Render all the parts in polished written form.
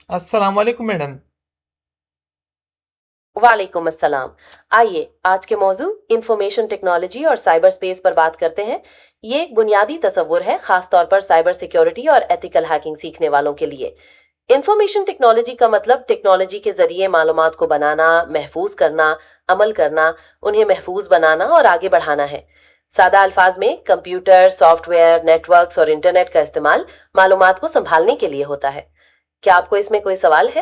السلام علیکم میڈم۔ वालेकुम अस्सलाम। आइए आज के मौजू इंफॉर्मेशन टेक्नोलॉजी और साइबर स्पेस पर बात करते हैं। ये एक बुनियादी तस्वुर है, खास तौर पर साइबर सिक्योरिटी और एथिकल हैकिंग सीखने वालों के लिए। इंफॉर्मेशन टेक्नोलॉजी का मतलब टेक्नोलॉजी के जरिए मालूमात को बनाना, महफूज करना, अमल करना, उन्हें महफूज बनाना और आगे बढ़ाना है। सादा अल्फाज में कंप्यूटर, सॉफ्टवेयर, नेटवर्क्स और इंटरनेट का इस्तेमाल मालूमात को संभालने के लिए होता है। क्या आपको इसमें कोई सवाल है?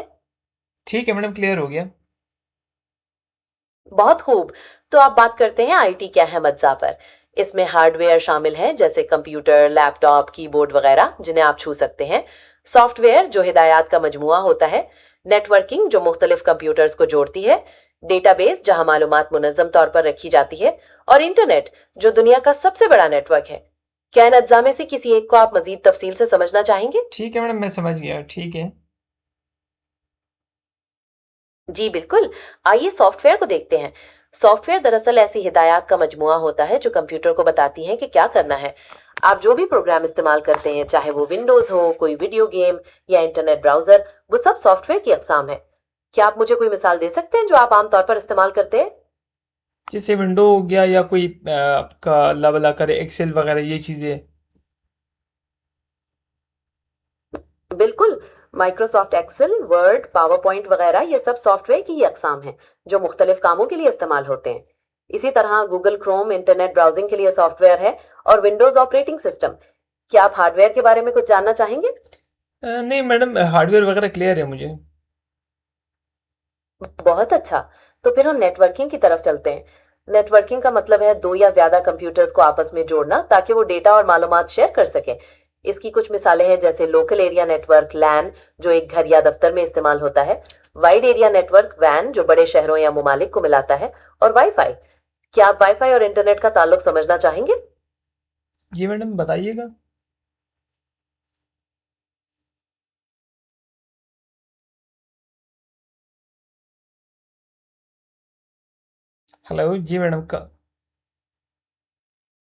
ٹھیک ہے میڈم، کلیئر ہو گیا۔ बहुत खूब। तो आप बात करते हैं आईटी के अहम अज्जा पर। इसमें हार्डवेयर शामिल हैं, जैसे कंप्यूटर, लैपटॉप, कीबोर्ड वगैरह, जिन्हें आप छू सकते हैं। सॉफ्टवेयर, जो हिदायत का मजमुआ होता है। नेटवर्किंग, जो मुख्तलिफ कंप्यूटर्स को जोड़ती है। डेटाबेस, जहां मालूमात मुनज़्ज़म तौर पर रखी जाती है। और इंटरनेट, जो दुनिया का सबसे बड़ा नेटवर्क है। क्या इन अज्जा में से किसी एक को आप मजीद तफसील से समझना चाहेंगे? ٹھیک ہے میڈم، میں سمجھ گیا، ٹھیک ہے۔ जी बिल्कुल। आइए सॉफ्टवेयर को देखते हैं। सॉफ्टवेयर दरअसल ऐसी हिदायत का मजमुआ होता है जो कंप्यूटर को बताती हैं कि क्या करना है। आप जो भी प्रोग्राम इस्तेमाल करते हैं, चाहे वो विंडोज हो, कोई वीडियो गेम या इंटरनेट ब्राउजर, वो सब सॉफ्टवेयर की अकसाम है। क्या आप मुझे कोई मिसाल दे सकते हैं जो आप आमतौर पर इस्तेमाल करते हैं? جیسے ونڈو ہو گیا یا کوئی آپ کا اللہ بلا کرے ایکسل وغیرہ یہ چیزیں۔ बिल्कुल। Microsoft Excel, Word, PowerPoint वगैरह ये सब सॉफ्टवेयर की ही अकसाम हैं जो मुख्तलिफ कामों के लिए इस्तेमाल होते हैं। इसी तरह गूगल क्रोम इंटरनेट ब्राउजिंग के लिए सॉफ्टवेयर है, और विंडोज ऑपरेटिंग सिस्टम। क्या आप हार्डवेयर के बारे में कुछ जानना चाहेंगे? نہیں میڈم، ہارڈ ویئر وغیرہ کلیئر ہے مجھے۔ बहुत अच्छा। तो फिर हम नेटवर्किंग की तरफ चलते हैं। नेटवर्किंग का मतलब है दो या ज्यादा कंप्यूटर्स को आपस में जोड़ना ताकि वो डेटा और मालूमात शेयर कर सकें। इसकी कुछ मिसालें हैं, जैसे लोकल एरिया नेटवर्क लैन, जो एक घर या दफ्तर में इस्तेमाल होता है। वाइड एरिया नेटवर्क वैन, जो बड़े शहरों या ममालिक को मिलाता है। और वाईफाई। क्या आप वाईफाई और इंटरनेट का ताल्लुक समझना चाहेंगे? جی میڈم بتائیے گا۔ ہلو جی میڈم کا۔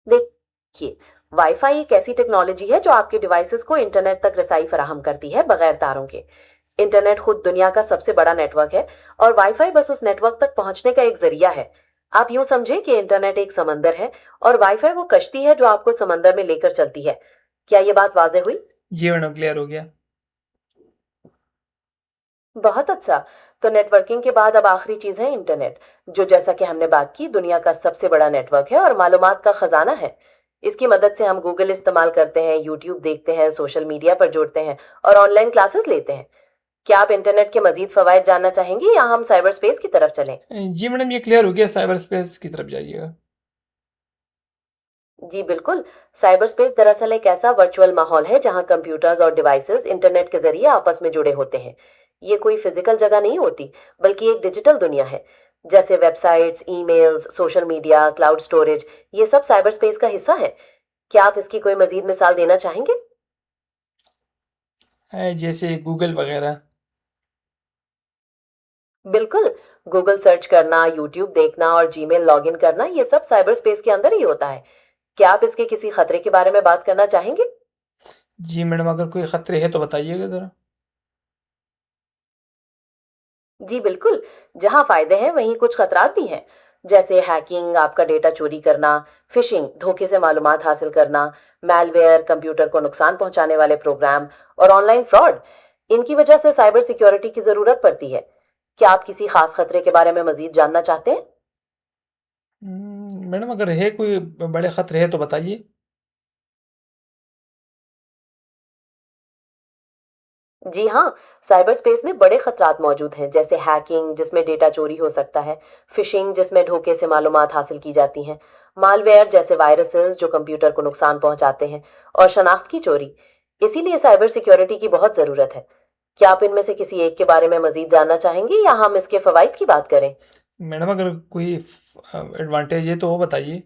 देखिए, वाईफाई एक ऐसी टेक्नोलॉजी है जो आपके डिवाइसेस को इंटरनेट तक रसाई फराहम करती है बगैर तारों के। इंटरनेट खुद दुनिया का सबसे बड़ा नेटवर्क है, और वाईफाई बस उस नेटवर्क तक पहुंचने का एक जरिया है। आप यूं समझें कि इंटरनेट एक समंदर है, और वाईफाई वो कश्ती है जो आपको समंदर में लेकर चलती है। क्या ये बात वाज़ेह हुई? جی میڈم کلیئر ہو گیا۔ बहुत अच्छा। तो नेटवर्किंग के बाद अब आखिरी चीज है इंटरनेट, जो जैसा कि हमने बात की दुनिया का सबसे बड़ा नेटवर्क है और मालूमात का खजाना है। इसकी मदद से हम गूगल इस्तेमाल करते हैं, यूट्यूब देखते हैं, सोशल मीडिया पर जुड़ते हैं और ऑनलाइन क्लासेस लेते हैं। क्या आप इंटरनेट के मजीद फवायद जानना चाहेंगे, या हम साइबर स्पेस की तरफ चलें? جی میڈم یہ کلیئر ہو گیا، سائبر اسپیس کی طرف جائیے گا۔ जी बिल्कुल। साइबर स्पेस दरअसल एक ऐसा वर्चुअल माहौल है जहां कंप्यूटर्स और डिवाइसेस इंटरनेट के जरिए आपस में जुड़े होते हैं। ये कोई फिजिकल जगह नहीं होती, बल्कि एक डिजिटल दुनिया है। जैसे websites, emails, social media, cloud storage, ये सब साइबर स्पेस का हिस्सा है। क्या आप इसकी कोई मजीद मिसाल देना चाहेंगे? جیسے گوگل وغیرہ۔ बिल्कुल। गूगल सर्च करना, यूट्यूब देखना और जीमेल लॉगिन करना, ये सब साइबर स्पेस के अंदर ही होता है। क्या आप इसके किसी खतरे के बारे में बात करना चाहेंगे? جی میڈم اگر کوئی خطرے ہے تو بتائیے گا ذرا۔ जी बिल्कुल। जहां फायदे हैं वहीं कुछ खतरात भी हैं, जैसे हैकिंग, आपका डेटा चोरी करना, फिशिंग, धोखे से मालूमात हासिल करना, मैलवेयर, कंप्यूटर को नुकसान पहुंचाने वाले प्रोग्राम, और ऑनलाइन फ्रॉड। इनकी वजह से साइबर सिक्योरिटी की जरूरत पड़ती है। क्या आप किसी खास खतरे के बारे में मजीद जानना चाहते हैं? میڈم اگر ہے کوئی بڑے خطرے ہے تو بتائیے۔ जी हाँ। साइबर स्पेस में बड़े खतरात मौजूद हैं, जैसे हैकिंग, जिसमें डेटा चोरी हो सकता है। फिशिंग, जिसमें धोखे से मालूमात हासिल की जाती हैं। मालवेयर, जैसे वायरसेस जो कंप्यूटर को नुकसान पहुंचाते हैं। और शनाख्त की चोरी। इसीलिए साइबर सिक्योरिटी की बहुत ज़रूरत है। क्या आप इनमें से किसी एक के बारे में मजीद जानना चाहेंगे, या हम इसके फवाइद की बात करें? میڈم اگر کوئی ایڈوانٹیج ہے تو وہ بتائیے۔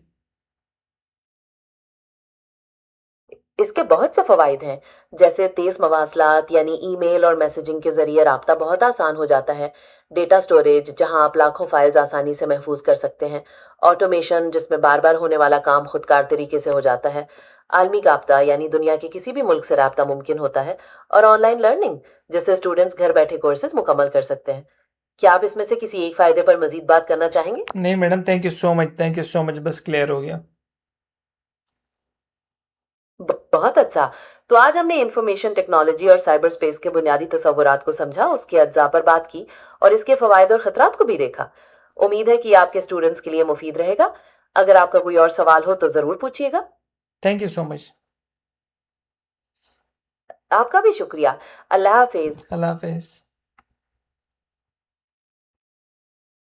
اس کے بہت سے فوائد ہیں، جیسے تیز مواصلات یعنی ای میل اور میسجنگ کے ذریعے رابطہ بہت آسان ہو جاتا ہے، ڈیٹا سٹوریج جہاں آپ لاکھوں فائلز آسانی سے محفوظ کر سکتے ہیں، آٹومیشن جس میں بار بار ہونے والا کام خودکار طریقے سے ہو جاتا ہے، عالمی رابطہ یعنی دنیا کے کسی بھی ملک سے رابطہ ممکن ہوتا ہے، اور آن لائن لرننگ جس سے اسٹوڈنٹس گھر بیٹھے کورسز مکمل کر سکتے ہیں۔ کیا آپ اس میں سے کسی ایک فائدے پر مزید بات کرنا چاہیں گے؟ نہیں میڈم، تھینک یو سو مچ، بس کلیئر ہو گیا۔ بہت اچھا۔ تو آج ہم نے انفارمیشن ٹیکنالوجی اور سائبر سپیس کے بنیادی تصورات کو سمجھا، اس کے اجزاء پر بات کی اور اس کے فوائد اور خطرات کو بھی دیکھا۔ امید ہے کہ آپ کے اسٹوڈنٹس کے لیے مفید رہے گا۔ اگر آپ کا کوئی اور سوال ہو تو ضرور پوچھیے گا۔ تھینک یو سو مچ۔ آپ کا بھی شکریہ۔ اللہ حافظ۔ اللہ حافظ۔